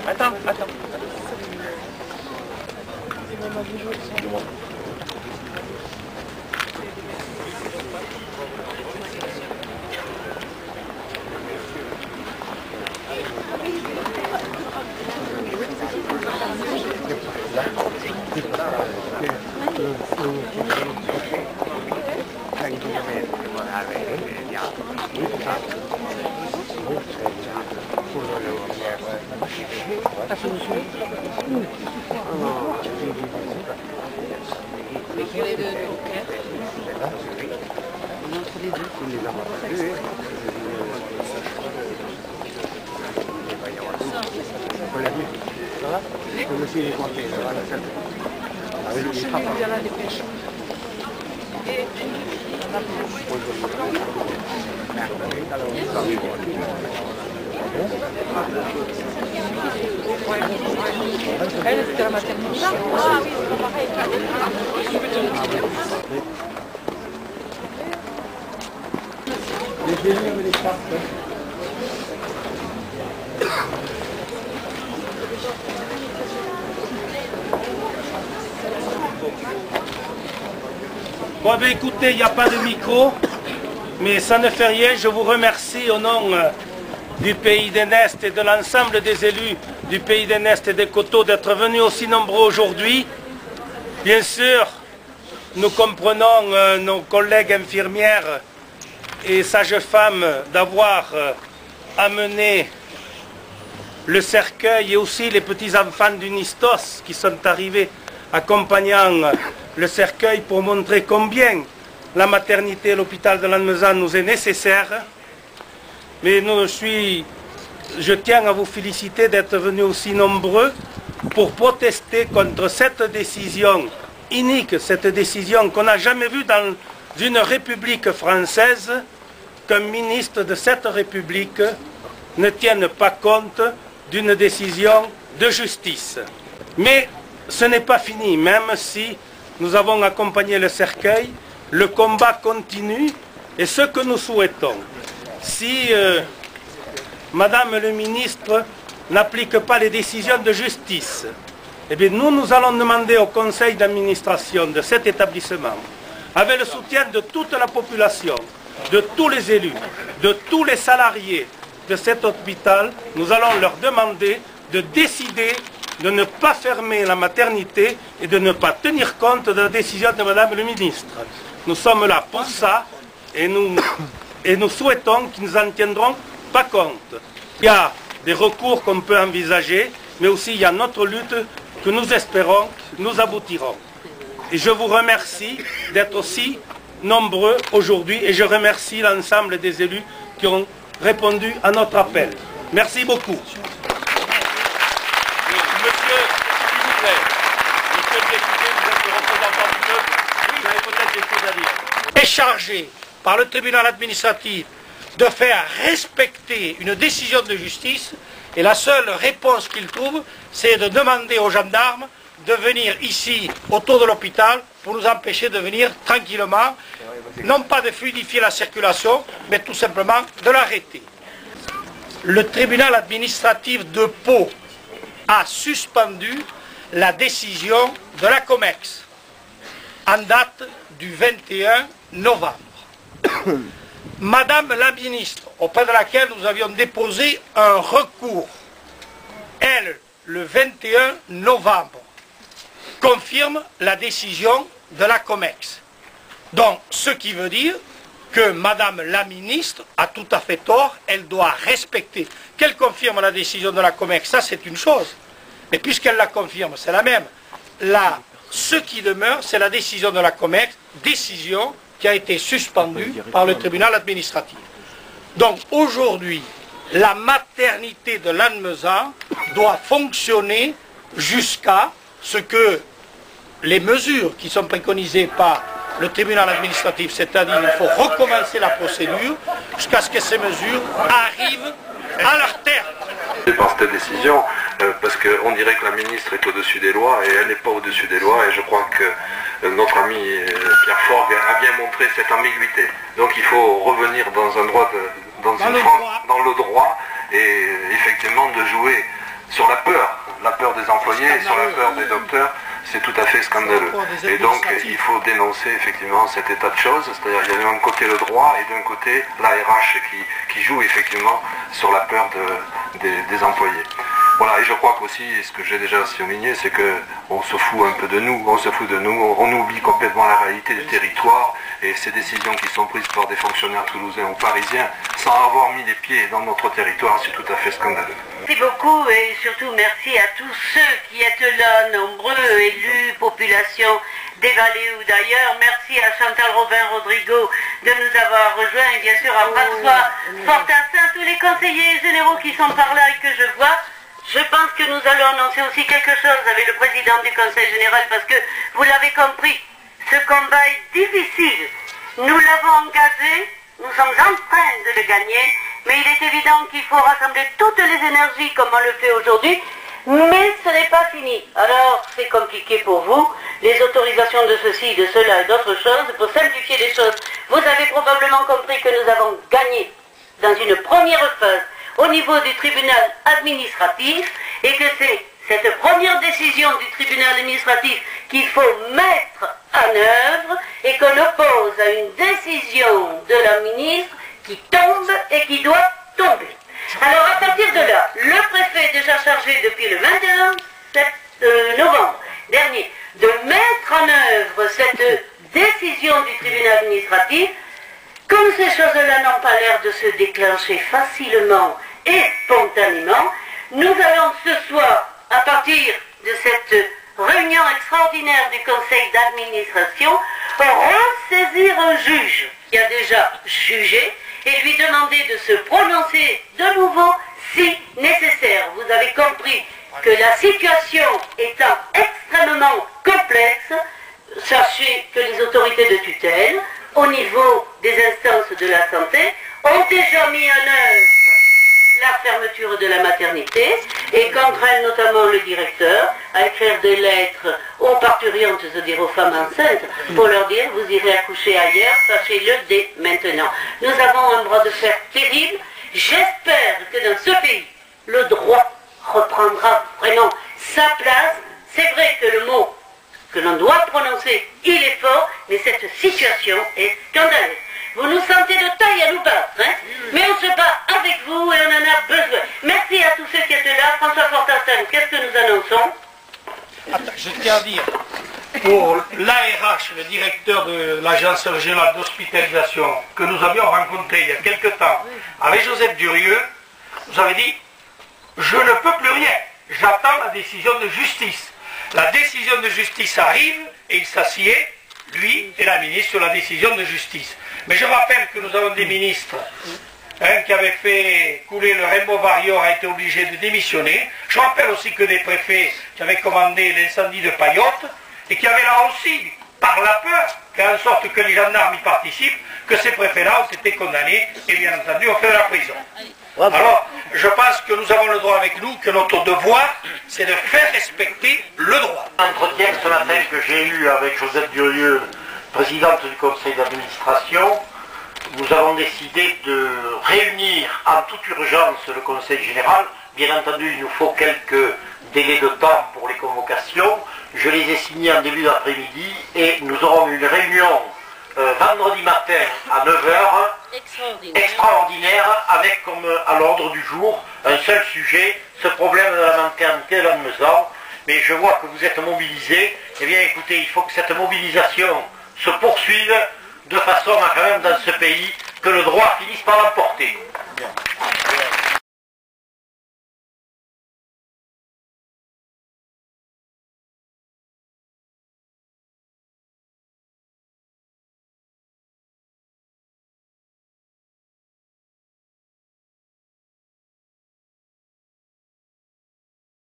Attends. Elle était à la maternité. Ah oui, c'est pareil. Bon, ben écoutez, il n'y a pas de micro, mais ça ne fait rien. Je vous remercie au nom du Pays des Nestes et de l'ensemble des élus du Pays des Nestes et des Coteaux d'être venus aussi nombreux aujourd'hui. Bien sûr, nous comprenons nos collègues infirmières et sages-femmes d'avoir amené le cercueil et aussi les petits-enfants du Nistos qui sont arrivés accompagnant le cercueil pour montrer combien la maternité et l'hôpital de Lannemezan nous est nécessaire. Mais je tiens à vous féliciter d'être venus aussi nombreux pour protester contre cette décision inique, cette décision qu'on n'a jamais vue dans une république française, qu'un ministre de cette république ne tienne pas compte d'une décision de justice. Mais ce n'est pas fini, même si nous avons accompagné le cercueil, le combat continue et ce que nous souhaitons, si Madame le ministre n'applique pas les décisions de justice, eh bien nous allons demander au conseil d'administration de cet établissement, avec le soutien de toute la population, de tous les élus, de tous les salariés de cet hôpital, nous allons leur demander de décider de ne pas fermer la maternité et de ne pas tenir compte de la décision de Madame le ministre. Nous sommes là pour ça et nous souhaitons qu'ils nous en tiendront pas compte. Il y a des recours qu'on peut envisager, mais aussi il y a notre lutte que nous espérons, nous aboutirons. Et je vous remercie d'être aussi nombreux aujourd'hui et je remercie l'ensemble des élus qui ont répondu à notre appel. Merci beaucoup. Est chargé par le tribunal administratif de faire respecter une décision de justice et la seule réponse qu'il trouve, c'est de demander aux gendarmes de venir ici autour de l'hôpital pour nous empêcher de venir tranquillement, non pas de fluidifier la circulation, mais tout simplement de l'arrêter. Le tribunal administratif de Pau a suspendu la décision de la COMEX en date du 21 novembre. Madame la ministre, auprès de laquelle nous avions déposé un recours, elle, le 21 novembre, confirme la décision de la COMEX. Donc, ce qui veut dire que Madame la ministre a tout à fait tort, elle doit respecter. Qu'elle confirme la décision de la COMEX, ça c'est une chose. Mais puisqu'elle la confirme, c'est la même. Là, ce qui demeure, c'est la décision de la COMEX, décision qui a été suspendue par le tribunal administratif. Donc aujourd'hui, la maternité de Lannemezan doit fonctionner jusqu'à ce que les mesures qui sont préconisées par le tribunal administratif, c'est-à-dire il faut recommencer la procédure, jusqu'à ce que ces mesures arrivent à leur terme. Par cette décision, parce qu'on dirait que la ministre est au-dessus des lois et elle n'est pas au-dessus des lois, et je crois que notre ami Pierre Forgue a bien montré cette ambiguïté. Donc il faut revenir dans un droit, dans le droit, et effectivement de jouer sur la peur des employés, sur la peur des docteurs. C'est tout à fait scandaleux. Et donc il faut dénoncer effectivement cet état de choses, c'est-à-dire qu'il y a d'un côté le droit et d'un côté la RH qui joue effectivement sur la peur des employés. Voilà, et je crois qu'aussi, ce que j'ai déjà souligné, c'est qu'on se fout un peu de nous, on oublie complètement la réalité du territoire et ces décisions qui sont prises par des fonctionnaires toulousains ou parisiens sans avoir mis les pieds dans notre territoire, c'est tout à fait scandaleux. Merci beaucoup et surtout merci à tous ceux qui êtes là, nombreux, élus, population des vallées ou d'ailleurs. Merci à Chantal Robin-Rodrigo de nous avoir rejoints et bien sûr à François Fortassin, tous les conseillers généraux qui sont par là et que je vois. Je pense que nous allons annoncer aussi quelque chose avec le président du Conseil général parce que vous l'avez compris, ce combat est difficile. Nous l'avons engagé, nous sommes en train de le gagner, mais il est évident qu'il faut rassembler toutes les énergies comme on le fait aujourd'hui, mais ce n'est pas fini. Alors c'est compliqué pour vous, les autorisations de ceci, de cela et d'autres choses, pour simplifier les choses. Vous avez probablement compris que nous avons gagné dans une première phase au niveau du tribunal administratif et que c'est cette première décision du tribunal administratif qu'il faut mettre en œuvre et qu'on oppose à une décision de la ministre qui tombe et qui doit tomber. Alors à partir de là, le préfet est déjà chargé depuis le 21 novembre dernier de mettre en œuvre cette décision du tribunal administratif. Comme ces choses-là n'ont pas l'air de se déclencher facilement et spontanément, nous allons ce soir, à partir de cette réunion extraordinaire du conseil d'administration, ressaisir un juge qui a déjà jugé et lui demander de se prononcer de nouveau si nécessaire. Vous avez compris que la situation étant extrêmement complexe, sachez que les autorités de tutelle, au niveau des instances de la santé, ont déjà mis en œuvre la fermeture de la maternité et contraignent notamment le directeur à écrire des lettres aux parturientes, c'est-à-dire aux femmes enceintes, pour leur dire vous irez accoucher ailleurs, sachez-le dès maintenant. Nous avons un bras de fer terrible. J'espère que dans ce pays, le droit reprendra vraiment sa place. C'est vrai que le mot que l'on doit prononcer, il est fort, mais cette situation est scandaleuse. Vous nous sentez de taille à nous battre, hein? Mais on se bat avec vous et on en a besoin. Merci à tous ceux qui étaient là. François Fortassin, qu'est-ce que nous annonçons? Attends, je tiens à dire, pour l'ARH, le directeur de l'Agence régionale d'hospitalisation, que nous avions rencontré il y a quelque temps avec Joseph Durieux, vous avez dit, je ne peux plus rien, j'attends la décision de justice. La décision de justice arrive et il s'assied, lui et la ministre, sur la décision de justice. Mais je rappelle que nous avons des ministres qui avaient fait couler le Rainbow Warrior a été obligé de démissionner. Je rappelle aussi que des préfets qui avaient commandé l'incendie de Payotte et qui avaient là aussi, par la peur, fait en sorte que les gendarmes y participent, que ces préfets-là ont été condamnés et bien entendu ont fait de la prison. Alors, je pense que nous avons le droit avec nous, que notre devoir, c'est de faire respecter le droit. Entretien ce matin que j'ai eu avec Joseph Durieux, présidente du conseil d'administration, nous avons décidé de réunir en toute urgence le conseil général. Bien entendu, il nous faut quelques délais de temps pour les convocations. Je les ai signés en début d'après-midi et nous aurons une réunion vendredi matin à 9h, extraordinaire, avec comme à l'ordre du jour un seul sujet, ce problème de la maternité de Lannemezan. Mais je vois que vous êtes mobilisés. Eh bien écoutez, il faut que cette mobilisation se poursuive de façon à quand même dans ce pays que le droit finisse par l'emporter.